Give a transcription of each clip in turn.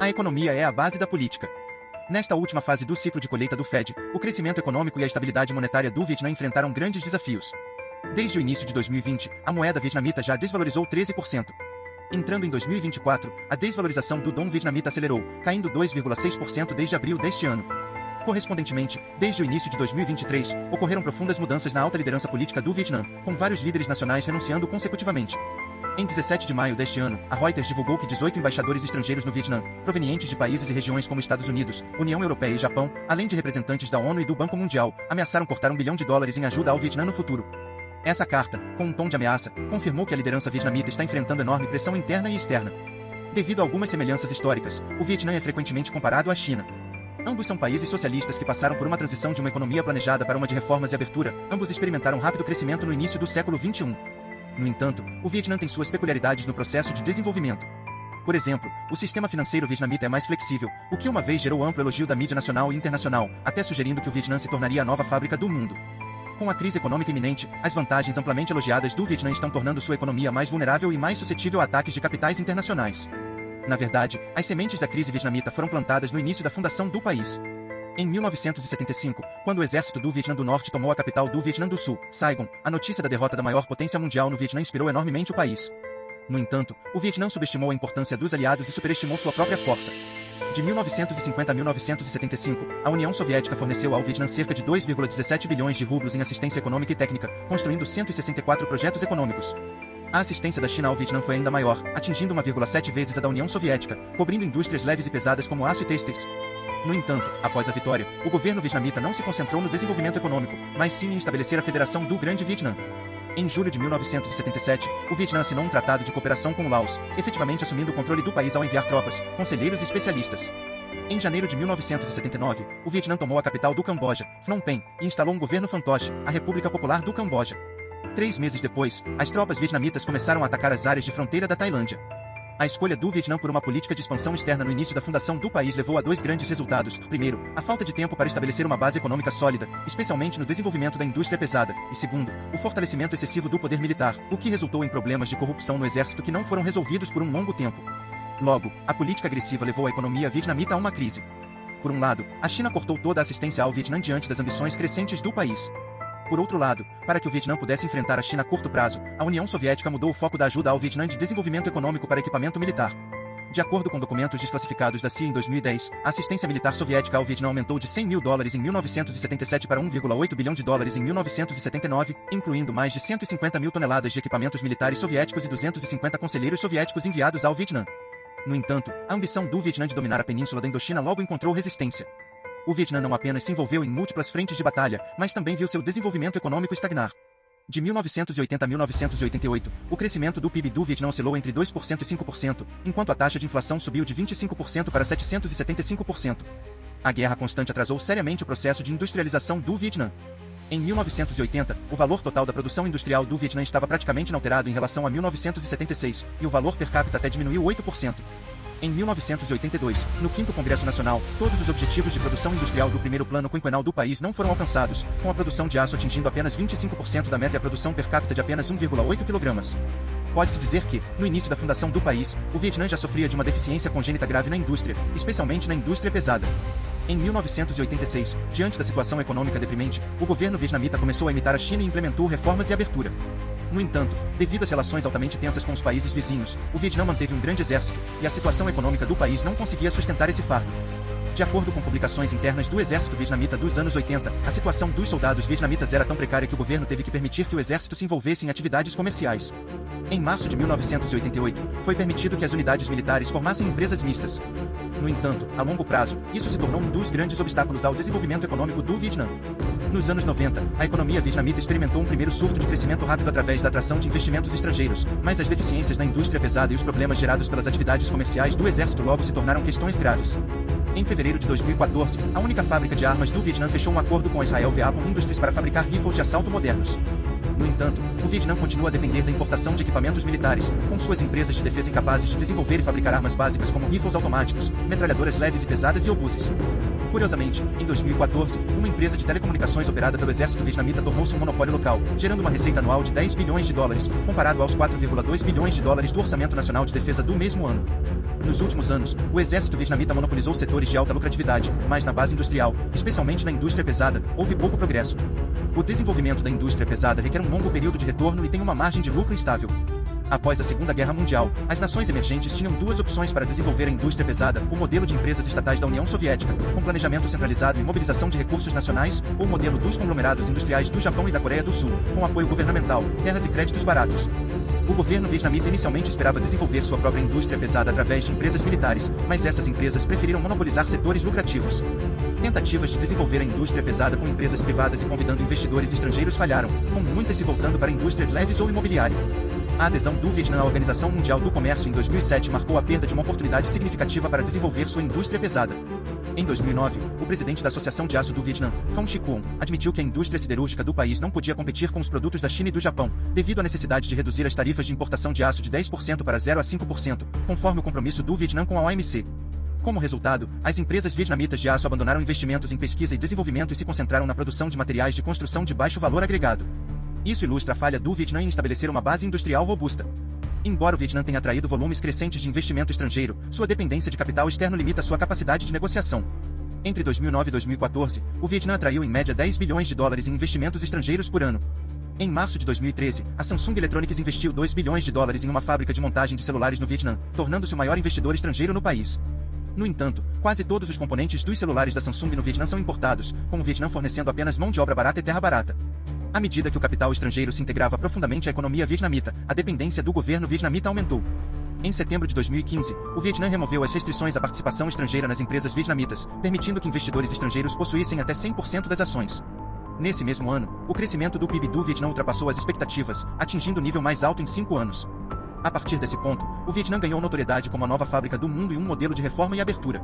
A economia é a base da política. Nesta última fase do ciclo de colheita do Fed, o crescimento econômico e a estabilidade monetária do Vietnã enfrentaram grandes desafios. Desde o início de 2020, a moeda vietnamita já desvalorizou 13%. Entrando em 2024, a desvalorização do dong vietnamita acelerou, caindo 2,6% desde abril deste ano. Correspondentemente, desde o início de 2023, ocorreram profundas mudanças na alta liderança política do Vietnã, com vários líderes nacionais renunciando consecutivamente. Em 17 de maio deste ano, a Reuters divulgou que 18 embaixadores estrangeiros no Vietnã, provenientes de países e regiões como Estados Unidos, União Europeia e Japão, além de representantes da ONU e do Banco Mundial, ameaçaram cortar $1 bilhão em ajuda ao Vietnã no futuro. Essa carta, com um tom de ameaça, confirmou que a liderança vietnamita está enfrentando enorme pressão interna e externa. Devido a algumas semelhanças históricas, o Vietnã é frequentemente comparado à China. Ambos são países socialistas que passaram por uma transição de uma economia planejada para uma de reformas e abertura, ambos experimentaram rápido crescimento no início do século XXI. No entanto, o Vietnã tem suas peculiaridades no processo de desenvolvimento. Por exemplo, o sistema financeiro vietnamita é mais flexível, o que uma vez gerou amplo elogio da mídia nacional e internacional, até sugerindo que o Vietnã se tornaria a nova fábrica do mundo. Com a crise econômica iminente, as vantagens amplamente elogiadas do Vietnã estão tornando sua economia mais vulnerável e mais suscetível a ataques de capitais internacionais. Na verdade, as sementes da crise vietnamita foram plantadas no início da fundação do país. Em 1975, quando o exército do Vietnã do Norte tomou a capital do Vietnã do Sul, Saigon, a notícia da derrota da maior potência mundial no Vietnã inspirou enormemente o país. No entanto, o Vietnã subestimou a importância dos aliados e superestimou sua própria força. De 1950 a 1975, a União Soviética forneceu ao Vietnã cerca de 2,17 bilhões de rublos em assistência econômica e técnica, construindo 164 projetos econômicos. A assistência da China ao Vietnã foi ainda maior, atingindo 1,7 vezes a da União Soviética, cobrindo indústrias leves e pesadas como aço e têxteis. No entanto, após a vitória, o governo vietnamita não se concentrou no desenvolvimento econômico, mas sim em estabelecer a Federação do Grande Vietnã. Em julho de 1977, o Vietnã assinou um tratado de cooperação com o Laos, efetivamente assumindo o controle do país ao enviar tropas, conselheiros e especialistas. Em janeiro de 1979, o Vietnã tomou a capital do Camboja, Phnom Penh, e instalou um governo fantoche, a República Popular do Camboja. 3 meses depois, as tropas vietnamitas começaram a atacar as áreas de fronteira da Tailândia. A escolha do Vietnã por uma política de expansão externa no início da fundação do país levou a 2 grandes resultados. Primeiro, a falta de tempo para estabelecer uma base econômica sólida, especialmente no desenvolvimento da indústria pesada, e segundo, o fortalecimento excessivo do poder militar, o que resultou em problemas de corrupção no exército que não foram resolvidos por um longo tempo. Logo, a política agressiva levou a economia vietnamita a uma crise. Por um lado, a China cortou toda a assistência ao Vietnã diante das ambições crescentes do país. Por outro lado, para que o Vietnã pudesse enfrentar a China a curto prazo, a União Soviética mudou o foco da ajuda ao Vietnã de desenvolvimento econômico para equipamento militar. De acordo com documentos desclassificados da CIA em 2010, a assistência militar soviética ao Vietnã aumentou de $100 mil em 1977 para $1,8 bilhão em 1979, incluindo mais de 150 mil toneladas de equipamentos militares soviéticos e 250 conselheiros soviéticos enviados ao Vietnã. No entanto, a ambição do Vietnã de dominar a península da Indochina logo encontrou resistência. O Vietnã não apenas se envolveu em múltiplas frentes de batalha, mas também viu seu desenvolvimento econômico estagnar. De 1980 a 1988, o crescimento do PIB do Vietnã oscilou entre 2% e 5%, enquanto a taxa de inflação subiu de 25% para 775%. A guerra constante atrasou seriamente o processo de industrialização do Vietnã. Em 1980, o valor total da produção industrial do Vietnã estava praticamente inalterado em relação a 1976, e o valor per capita até diminuiu 8%. Em 1982, no 5º Congresso Nacional, todos os objetivos de produção industrial do primeiro plano quinquenal do país não foram alcançados, com a produção de aço atingindo apenas 25% da meta e a produção per capita de apenas 1,8 kg. Pode-se dizer que, no início da fundação do país, o Vietnã já sofria de uma deficiência congênita grave na indústria, especialmente na indústria pesada. Em 1986, diante da situação econômica deprimente, o governo vietnamita começou a imitar a China e implementou reformas e abertura. No entanto, devido às relações altamente tensas com os países vizinhos, o Vietnã manteve um grande exército, e a situação econômica do país não conseguia sustentar esse fardo. De acordo com publicações internas do exército vietnamita dos anos 80, a situação dos soldados vietnamitas era tão precária que o governo teve que permitir que o exército se envolvesse em atividades comerciais. Em março de 1988, foi permitido que as unidades militares formassem empresas mistas. No entanto, a longo prazo, isso se tornou um dos grandes obstáculos ao desenvolvimento econômico do Vietnã. Nos anos 90, a economia vietnamita experimentou um primeiro surto de crescimento rápido através da atração de investimentos estrangeiros, mas as deficiências na indústria pesada e os problemas gerados pelas atividades comerciais do exército logo se tornaram questões graves. Em fevereiro de 2014, a única fábrica de armas do Vietnã fechou um acordo com a Israel Weapon Industries para fabricar rifles de assalto modernos. No entanto, o Vietnã continua a depender da importação de equipamentos militares, com suas empresas de defesa incapazes de desenvolver e fabricar armas básicas como rifles automáticos, metralhadoras leves e pesadas e obuses. Curiosamente, em 2014, uma empresa de telecomunicações operada pelo exército vietnamita tornou-se um monopólio local, gerando uma receita anual de $10 bilhões, comparado aos $4,2 bilhões do Orçamento Nacional de Defesa do mesmo ano. Nos últimos anos, o exército vietnamita monopolizou setores de alta lucratividade, mas na base industrial, especialmente na indústria pesada, houve pouco progresso. O desenvolvimento da indústria pesada requer um longo período de retorno e tem uma margem de lucro instável. Após a Segunda Guerra Mundial, as nações emergentes tinham duas opções para desenvolver a indústria pesada: o modelo de empresas estatais da União Soviética, com planejamento centralizado e mobilização de recursos nacionais, ou o modelo dos conglomerados industriais do Japão e da Coreia do Sul, com apoio governamental, terras e créditos baratos. O governo vietnamita inicialmente esperava desenvolver sua própria indústria pesada através de empresas militares, mas essas empresas preferiram monopolizar setores lucrativos. Tentativas de desenvolver a indústria pesada com empresas privadas e convidando investidores estrangeiros falharam, com muitas se voltando para indústrias leves ou imobiliária. A adesão do Vietnã à Organização Mundial do Comércio em 2007 marcou a perda de uma oportunidade significativa para desenvolver sua indústria pesada. Em 2009, o presidente da Associação de Aço do Vietnã, Pham Chi Quon, admitiu que a indústria siderúrgica do país não podia competir com os produtos da China e do Japão, devido à necessidade de reduzir as tarifas de importação de aço de 10% para 0 a 5%, conforme o compromisso do Vietnã com a OMC. Como resultado, as empresas vietnamitas de aço abandonaram investimentos em pesquisa e desenvolvimento e se concentraram na produção de materiais de construção de baixo valor agregado. Isso ilustra a falha do Vietnã em estabelecer uma base industrial robusta. Embora o Vietnã tenha atraído volumes crescentes de investimento estrangeiro, sua dependência de capital externo limita sua capacidade de negociação. Entre 2009 e 2014, o Vietnã atraiu em média 10 bilhões de dólares em investimentos estrangeiros por ano. Em março de 2013, a Samsung Electronics investiu 2 bilhões de dólares em uma fábrica de montagem de celulares no Vietnã, tornando-se o maior investidor estrangeiro no país. No entanto, quase todos os componentes dos celulares da Samsung no Vietnã são importados, com o Vietnã fornecendo apenas mão de obra barata e terra barata. À medida que o capital estrangeiro se integrava profundamente à economia vietnamita, a dependência do governo vietnamita aumentou. Em setembro de 2015, o Vietnã removeu as restrições à participação estrangeira nas empresas vietnamitas, permitindo que investidores estrangeiros possuíssem até 100% das ações. Nesse mesmo ano, o crescimento do PIB do Vietnã ultrapassou as expectativas, atingindo o nível mais alto em 5 anos. A partir desse ponto, o Vietnã ganhou notoriedade como a nova fábrica do mundo e um modelo de reforma e abertura.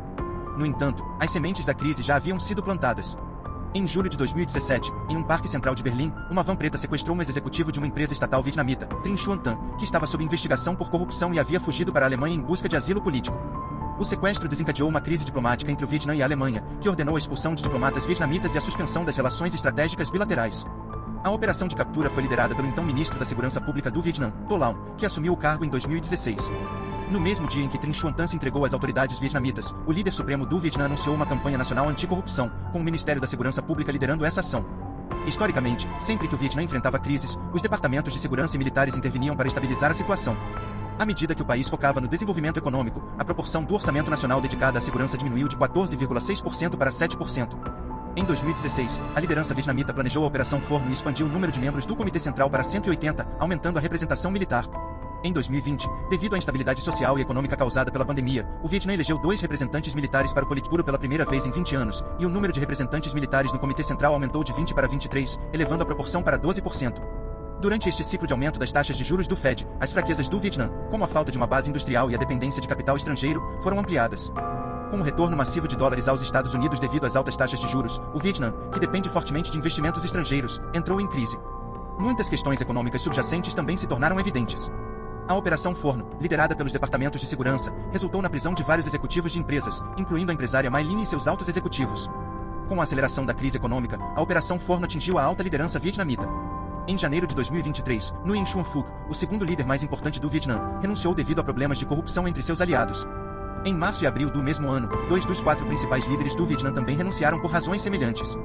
No entanto, as sementes da crise já haviam sido plantadas. Em julho de 2017, em um parque central de Berlim, uma van preta sequestrou um ex-executivo de uma empresa estatal vietnamita, Trinh Xuan Thanh, que estava sob investigação por corrupção e havia fugido para a Alemanha em busca de asilo político. O sequestro desencadeou uma crise diplomática entre o Vietnã e a Alemanha, que ordenou a expulsão de diplomatas vietnamitas e a suspensão das relações estratégicas bilaterais. A operação de captura foi liderada pelo então ministro da Segurança Pública do Vietnã, To Laun, que assumiu o cargo em 2016. No mesmo dia em que Trinh Xuan Thanh se entregou às autoridades vietnamitas, o líder supremo do Vietnã anunciou uma campanha nacional anticorrupção, com o Ministério da Segurança Pública liderando essa ação. Historicamente, sempre que o Vietnã enfrentava crises, os departamentos de segurança e militares interveniam para estabilizar a situação. À medida que o país focava no desenvolvimento econômico, a proporção do orçamento nacional dedicada à segurança diminuiu de 14,6% para 7%. Em 2016, a liderança vietnamita planejou a Operação Forno e expandiu o número de membros do Comitê Central para 180, aumentando a representação militar. Em 2020, devido à instabilidade social e econômica causada pela pandemia, o Vietnã elegeu 2 representantes militares para o Politburo pela primeira vez em 20 anos, e o número de representantes militares no Comitê Central aumentou de 20 para 23, elevando a proporção para 12%. Durante este ciclo de aumento das taxas de juros do Fed, as fraquezas do Vietnã, como a falta de uma base industrial e a dependência de capital estrangeiro, foram ampliadas. Com o retorno massivo de dólares aos Estados Unidos devido às altas taxas de juros, o Vietnã, que depende fortemente de investimentos estrangeiros, entrou em crise. Muitas questões econômicas subjacentes também se tornaram evidentes. A Operação Forno, liderada pelos departamentos de segurança, resultou na prisão de vários executivos de empresas, incluindo a empresária Mai Linh e seus altos executivos. Com a aceleração da crise econômica, a Operação Forno atingiu a alta liderança vietnamita. Em janeiro de 2023, Nguyen Xuan Phuc, o segundo líder mais importante do Vietnã, renunciou devido a problemas de corrupção entre seus aliados. Em março e abril do mesmo ano, 2 dos 4 principais líderes do Vietnã também renunciaram por razões semelhantes.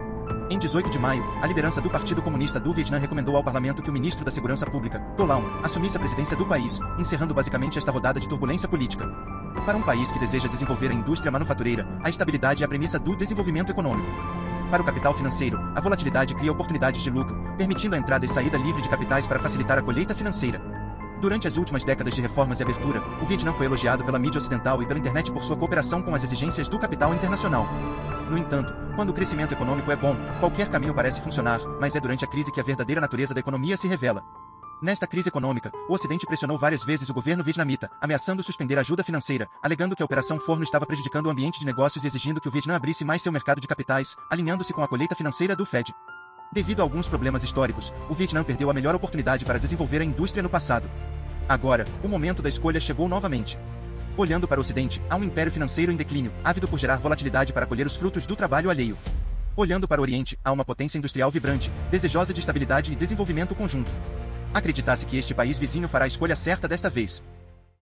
Em 18 de maio, a liderança do Partido Comunista do Vietnã recomendou ao parlamento que o ministro da Segurança Pública, To Laun, assumisse a presidência do país, encerrando basicamente esta rodada de turbulência política. Para um país que deseja desenvolver a indústria manufatureira, a estabilidade é a premissa do desenvolvimento econômico. Para o capital financeiro, a volatilidade cria oportunidades de lucro, permitindo a entrada e saída livre de capitais para facilitar a colheita financeira. Durante as últimas décadas de reformas e abertura, o Vietnã foi elogiado pela mídia ocidental e pela internet por sua cooperação com as exigências do capital internacional. No entanto, quando o crescimento econômico é bom, qualquer caminho parece funcionar, mas é durante a crise que a verdadeira natureza da economia se revela. Nesta crise econômica, o Ocidente pressionou várias vezes o governo vietnamita, ameaçando suspender a ajuda financeira, alegando que a Operação Forno estava prejudicando o ambiente de negócios e exigindo que o Vietnã abrisse mais seu mercado de capitais, alinhando-se com a colheita financeira do Fed. Devido a alguns problemas históricos, o Vietnã perdeu a melhor oportunidade para desenvolver a indústria no passado. Agora, o momento da escolha chegou novamente. Olhando para o Ocidente, há um império financeiro em declínio, ávido por gerar volatilidade para colher os frutos do trabalho alheio. Olhando para o Oriente, há uma potência industrial vibrante, desejosa de estabilidade e desenvolvimento conjunto. Acredita-se que este país vizinho fará a escolha certa desta vez.